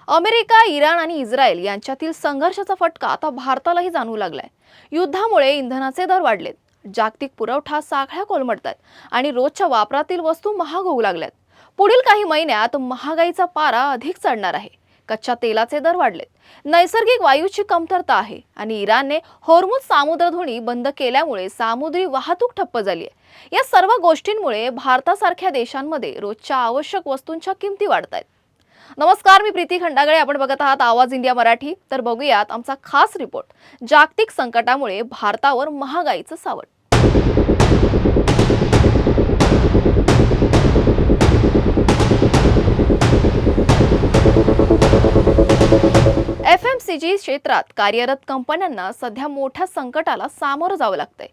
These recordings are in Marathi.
अमेरिका, इराण आणि इस्रायल यांच्यातील संघर्षाचा फटका आता भारतालाही जाणवू लागलाय। युद्धामुळे इंधनाचे दर वाढलेत, जागतिक पुरवठा साखळ्या कोलमडतात आणि रोजच्या वापरातील वस्तू महाग होऊ लागल्यात। पुढील काही महिन्यात महागाईचा पारा अधिक चढणार आहे। कच्च्या तेलाचे दर वाढलेत, नैसर्गिक वायूची कमतरता आहे आणि इराणने होर्मुझ सामुद्रधुनी बंद केल्यामुळे सामुद्री वाहतूक ठप्प झाली आहे। या सर्व गोष्टींमुळे भारतासारख्या देशांमध्ये रोजच्या आवश्यक वस्तूंच्या किमती वाढतायत। नमस्कार, मी प्रीती खंडागळे, आपण बघत आहात आवाज इंडिया मराठी। तर बघूयात आमचा खास रिपोर्ट, जागतिक संकटामुळे भारतावर महागाईचं सावट। एफएमसीजी क्षेत्रात कार्यरत कंपन्यांना सध्या मोठ्या संकटाला सामोरं जावं लागतंय।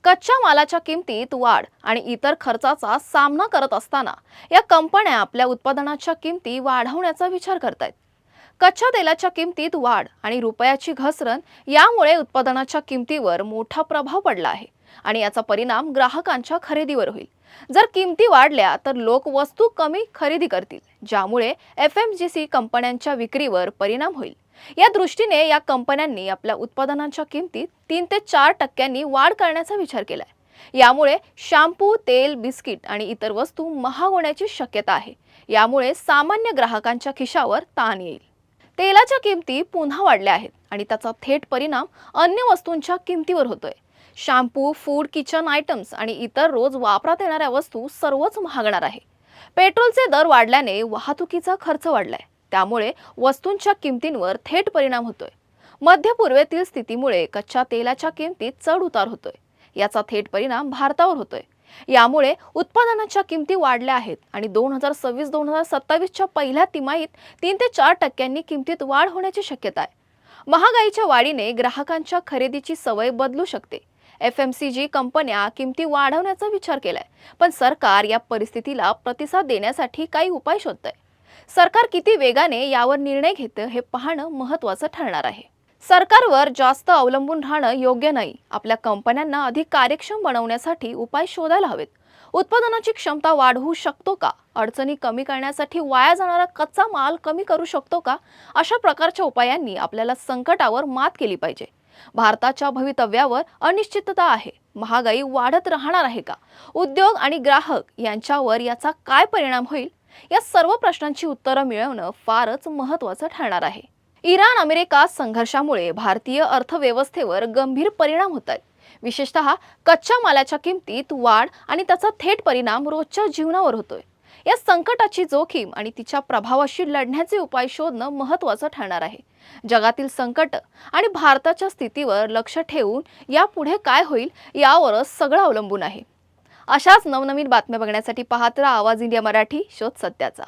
कच्च्या मालाच्या किमतीत वाढ आणि इतर खर्चाचा सामना करत असताना या कंपन्या आपल्या उत्पादनाच्या किमती वाढवण्याचा विचार करतायत। कच्च्या तेलाच्या किमतीत वाढ आणि रुपयाची घसरण यामुळे उत्पादनाच्या किमतीवर मोठा प्रभाव पडला आहे आणि याचा परिणाम ग्राहकांच्या खरेदीवर होईल। जर किमती वाढल्या तर लोक वस्तू कमी खरेदी करतील, ज्यामुळे एफएमसीजी कंपन्यांच्या विक्रीवर परिणाम होईल। या दृष्टीने या कंपन्यांनी आपल्या उत्पादनांच्या किमतीत 3 ते 4% वाढ करण्याचा विचार केलाय। यामुळे शॅम्पू, तेल, बिस्किट आणि इतर वस्तू महाग होण्याची शक्यता आहे। यामुळे सामान्य ग्राहकांच्या खिशावर ताण येईल। तेलाच्या किमती पुन्हा वाढल्या आहेत आणि त्याचा थेट परिणाम अन्य वस्तूंच्या किमतीवर होतोय। शॅम्पू, फूड, किचन आयटम्स आणि इतर रोज वापरात येणाऱ्या वस्तू सर्वच महागणार आहे। पेट्रोलचे दर वाढल्याने वाहतुकीचा खर्च वाढलाय, त्यामुळे वस्तूंच्या किमतींवर थेट परिणाम होतोय। मध्य पूर्वेतील स्थितीमुळे कच्च्या तेलाच्या किमतीत चढ उतार होतोय, याचा थेट परिणाम भारतावर होतोय। यामुळे उत्पादनाच्या किमती वाढल्या आहेत आणि 2026-2027च्या पहिल्या तिमाहीत 3 ते 4% किमतीत वाढ होण्याची शक्यता आहे। महागाईच्या वाढीने ग्राहकांच्या खरेदीची सवय बदलू शकते। एफएमसीजी कंपन्या किमती वाढवण्याचा विचार केलाय, पण सरकार या परिस्थितीला प्रतिसाद देण्यासाठी काही उपाय शोधतंय। सरकार किती वेगाने यावर निर्णय घेतं हे पाहणं महत्त्वाचं ठरणार आहे। सरकारवर जास्त अवलंबून राहणं योग्य नाही। आपल्या कंपन्यांना अधिक कार्यक्षम बनवण्यासाठी उपाय शोधायला हवेत। उत्पादनाची क्षमता वाढवू शकतो का? अडचणी कमी करण्यासाठी वाया जाणारा कच्चा माल कमी करू शकतो का? अशा प्रकारच्या उपायांनी आपल्याला संकटावर मात केली पाहिजे। भारताच्या भवितव्यावर अनिश्चितता आहे। महागाई वाढत राहणार आहे का? उद्योग आणि ग्राहक यांच्यावर याचा काय परिणाम होईल? या सर्व प्रश्नांची उत्तरं मिळवणं फारच महत्त्वाचं ठरणार आहे। इराण अमेरिका संघर्षामुळे भारतीय अर्थव्यवस्थेवर गंभीर परिणाम होत आहेत। विशेषतः कच्च्या मालाच्या किमतीत वाढ आणि त्याचा थेट परिणाम रोजच्या जीवनावर होतोय। या संकटाची जोखीम आणि तिच्या प्रभावाशी लढण्याचे उपाय शोधणं महत्त्वाचं ठरणार आहे। जगातील संकट आणि भारताच्या स्थितीवर लक्ष ठेवून यापुढे काय होईल यावरच सगळं अवलंबून आहे। अशाच नवनवीन बातम्या बघण्यासाठी पाहत राहा आवाज इंडिया मराठी, शोध सत्याचा।